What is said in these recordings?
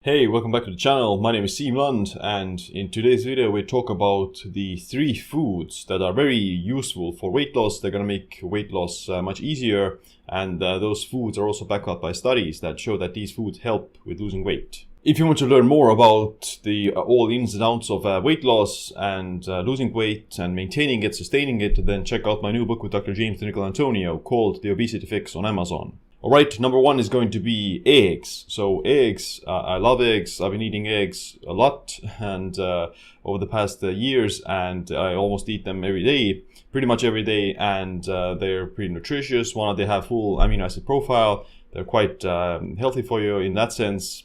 Hey, welcome back to the channel. My name is Siim Lund, and in today's video we talk about the 3 foods that are very useful for weight loss. They're going to make weight loss much easier, and those foods are also backed up by studies that show that these foods help with losing weight. If you want to learn more about the all ins and outs of weight loss and losing weight and maintaining it, sustaining it, then check out my new book with Dr. James DiNicolantonio called The Obesity Fix on Amazon. Alright, number 1 is going to be eggs. So eggs, I love eggs. I've been eating eggs a lot and over the past years, and I almost eat them every day, pretty much every day, and they're pretty nutritious. They have full amino acid profile. They're quite healthy for you in that sense,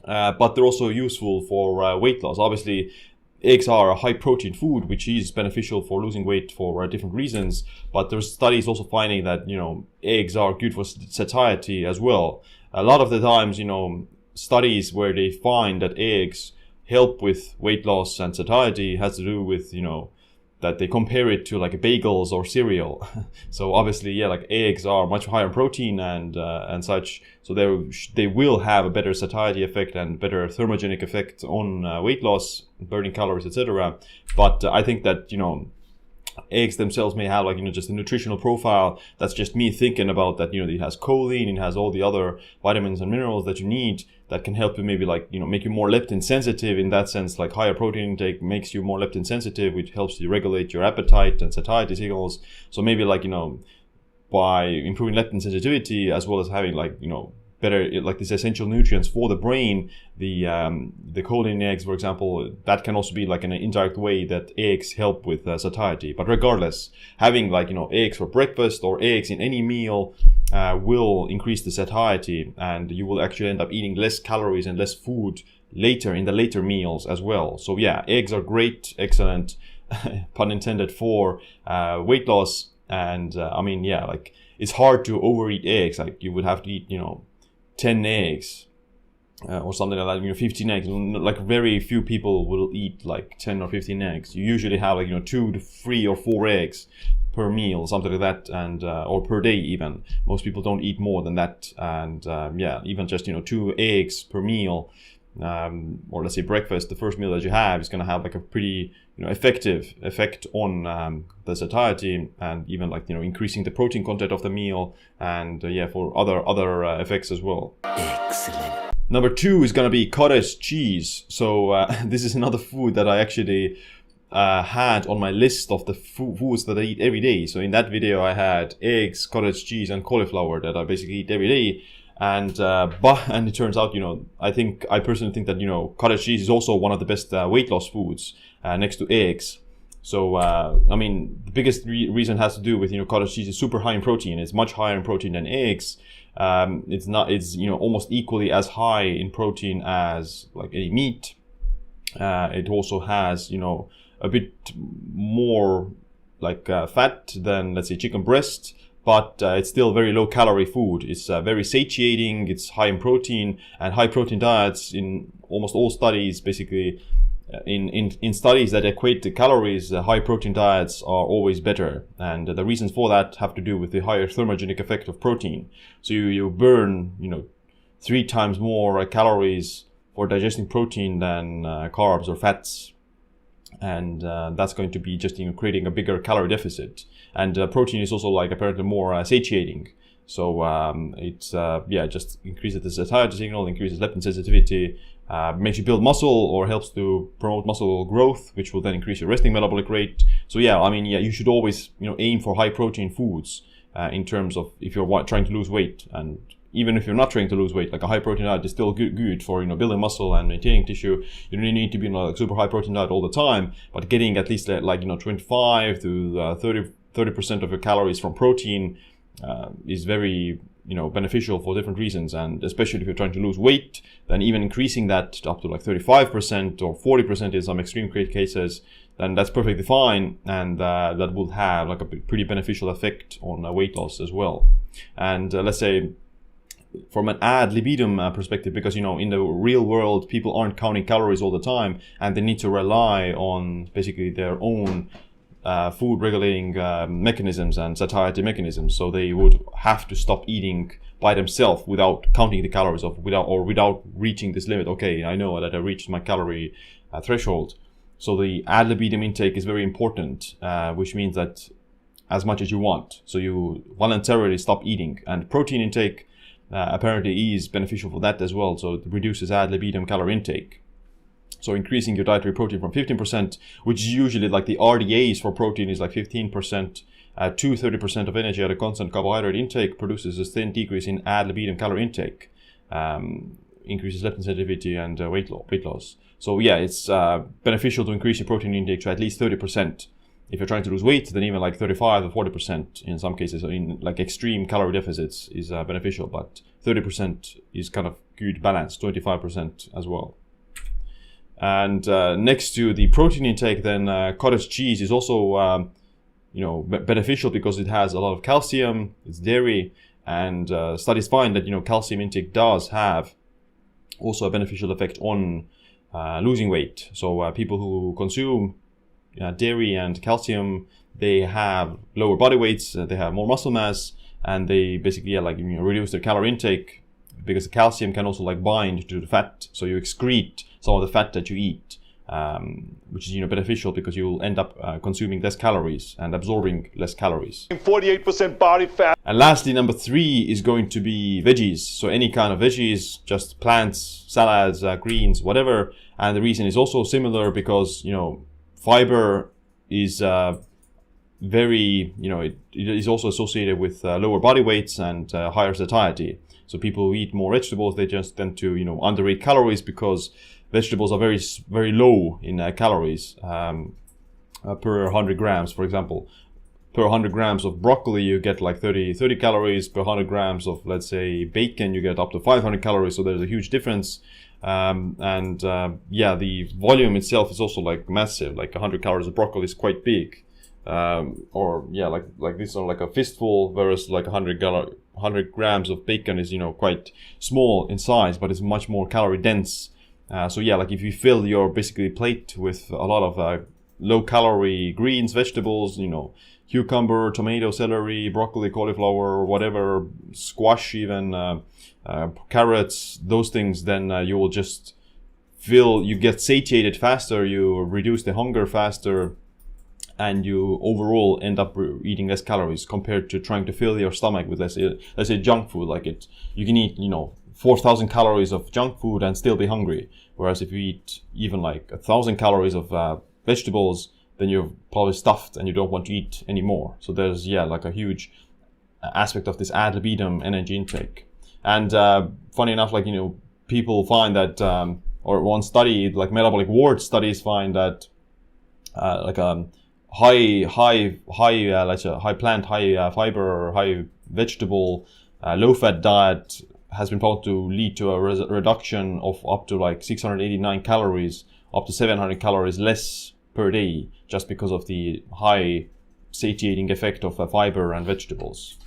but they're also useful for weight loss. Obviously, eggs are a high protein food, which is beneficial for losing weight for different reasons. But there's studies also finding that, eggs are good for satiety as well. A lot of the times, studies where they find that eggs help with weight loss and satiety has to do with, that they compare it to like bagels or cereal. So obviously, like eggs are much higher in protein and such. So they will have a better satiety effect and better thermogenic effect on weight loss, burning calories, etc. But I think that, eggs themselves may have just a nutritional profile. That's just me thinking about that, it has choline, it has all the other vitamins and minerals that you need that can help you maybe make you more leptin sensitive in that sense. Like higher protein intake makes you more leptin sensitive, which helps you regulate your appetite and satiety signals. So maybe by improving leptin sensitivity as well as having better these essential nutrients for the brain, the choline in eggs, for example, that can also be an indirect way that eggs help with satiety. But regardless, having eggs for breakfast or eggs in any meal will increase the satiety, and you will actually end up eating less calories and less food later in the later meals as well. So yeah, eggs are great, excellent, pun intended, for weight loss. And it's hard to overeat eggs. You would have to eat 10 eggs or something like that, 15 eggs. Very few people will eat 10 or 15 eggs. You usually have 2 to 3 or 4 eggs per meal, something like that, and or per day even. Most people don't eat more than that, and even just 2 eggs per meal, or let's say breakfast, the first meal that you have, is going to have a pretty effective effect on the satiety, and even increasing the protein content of the meal, and for other effects as well. Excellent. Number 2 is going to be cottage cheese. So this is another food that I actually had on my list of the foods that I eat every day. So in that video I had eggs, cottage cheese, and cauliflower that I basically eat every day. And it turns out, I personally think that, cottage cheese is also one of the best weight loss foods next to eggs. So, the biggest reason has to do with, cottage cheese is super high in protein. It's much higher in protein than eggs. It's almost equally as high in protein as any meat. It also has, a bit more fat than, let's say, chicken breast. But it's still very low calorie food. It's very satiating, it's high in protein, and high protein diets in almost all studies, basically in studies that equate the calories, high protein diets are always better. And the reasons for that have to do with the higher thermogenic effect of protein. So you burn, 3 times more calories for digesting protein than carbs or fats. And that's going to be just creating a bigger calorie deficit. And protein is also apparently more satiating. So it's just increases the satiety signal, increases leptin sensitivity, makes you build muscle or helps to promote muscle growth, which will then increase your resting metabolic rate. So you should always aim for high protein foods in terms of if you're trying to lose weight. And even if you're not trying to lose weight, a high protein diet is still good for building muscle and maintaining tissue. You don't need to be on a super high protein diet all the time, but getting at least 25 to 30% of your calories from protein is very beneficial for different reasons. And especially if you're trying to lose weight, then even increasing that up to 35% or 40% in some extreme cases, then that's perfectly fine, and that will have a pretty beneficial effect on weight loss as well. And let's say, from an ad libidum perspective, because in the real world people aren't counting calories all the time, and they need to rely on basically their own food regulating mechanisms and satiety mechanisms. So they would have to stop eating by themselves without counting the calories without reaching this limit. Okay, I know that I reached my calorie threshold. So the ad libitum intake is very important, which means that as much as you want. So you voluntarily stop eating. And protein intake apparently is beneficial for that as well. So it reduces ad libitum calorie intake. So increasing your dietary protein from 15%, which is usually like the RDAs for protein is like 15% to 30% of energy at a constant carbohydrate intake, produces a thin decrease in ad libitum calorie intake, increases leptin sensitivity and weight loss. So yeah, it's beneficial to increase your protein intake to at least 30%. If you're trying to lose weight, then even like 35 or 40% in some cases, in like extreme calorie deficits is beneficial, but 30% is kind of good balance, 25% as well. And next to the protein intake, then cottage cheese is also beneficial because it has a lot of calcium, it's dairy, and studies find that calcium intake does have also a beneficial effect on losing weight. So people who consume dairy and calcium, they have lower body weights, they have more muscle mass, and they basically reduce their calorie intake because the calcium can also bind to the fat, so you excrete some of the fat that you eat, which is beneficial because you'll end up consuming less calories and absorbing less calories. 48% body fat. And lastly, number 3 is going to be veggies. So any kind of veggies, just plants, salads, greens, whatever. And the reason is also similar because fiber is very, it is also associated with lower body weights and higher satiety. So people who eat more vegetables, they just tend to, underrate calories because vegetables are very, very low in calories per 100 grams, for example. Per 100 grams of broccoli, you get like 30 calories. Per 100 grams of, let's say, bacon, you get up to 500 calories. So there's a huge difference. The volume itself is also massive. 100 calories of broccoli is quite big. Like this, or like a fistful, whereas 100 grams of bacon is quite small in size, but it's much more calorie dense. If you fill your basically plate with a lot of low calorie greens, vegetables, cucumber, tomato, celery, broccoli, cauliflower, whatever, squash even, carrots, those things, then you will just you get satiated faster, you reduce the hunger faster, and you overall end up eating less calories compared to trying to fill your stomach with, let's say junk food. You can eat 4,000 calories of junk food and still be hungry, whereas if you eat even 1,000 calories of vegetables, then you're probably stuffed and you don't want to eat anymore. So there's a huge aspect of this ad libitum energy intake. And funny enough, people find that or one study, metabolic ward studies, find that high plant, high fiber, high vegetable, low fat diet has been found to lead to a reduction of up to 689 calories, up to 700 calories less per day, just because of the high satiating effect of fiber and vegetables.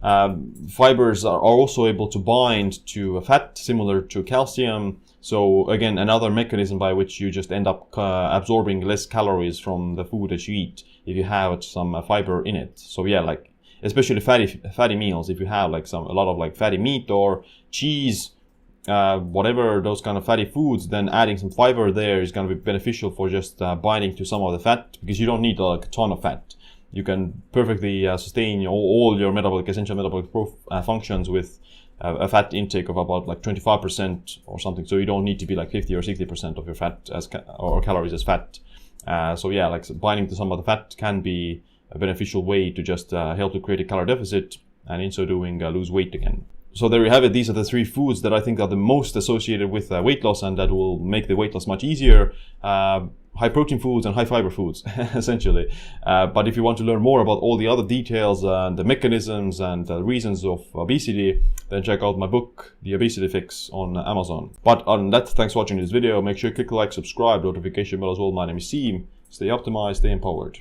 Fibers are also able to bind to fat, similar to calcium. So again, another mechanism by which you just end up absorbing less calories from the food that you eat if you have some fiber in it. So especially fatty meals, if you have a lot of fatty meat or cheese, whatever, those kind of fatty foods, then adding some fiber there is going to be beneficial for just binding to some of the fat, because you don't need a ton of fat. You can perfectly sustain all your essential metabolic functions with a fat intake of about 25% or something. So you don't need to be 50 or 60% of your fat or calories as fat. Binding to some of the fat can be a beneficial way to just help to create a calorie deficit, and in so doing lose weight again. So there you have it. These are the 3 foods that I think are the most associated with weight loss, and that will make the weight loss much easier. High protein foods and high fiber foods, essentially. But if you want to learn more about all the other details and the mechanisms and the reasons of obesity, then check out my book, The Obesity Fix, on Amazon. But on that, thanks for watching this video. Make sure you click like, subscribe, notification bell as well. My name is Siim. Stay optimized, stay empowered.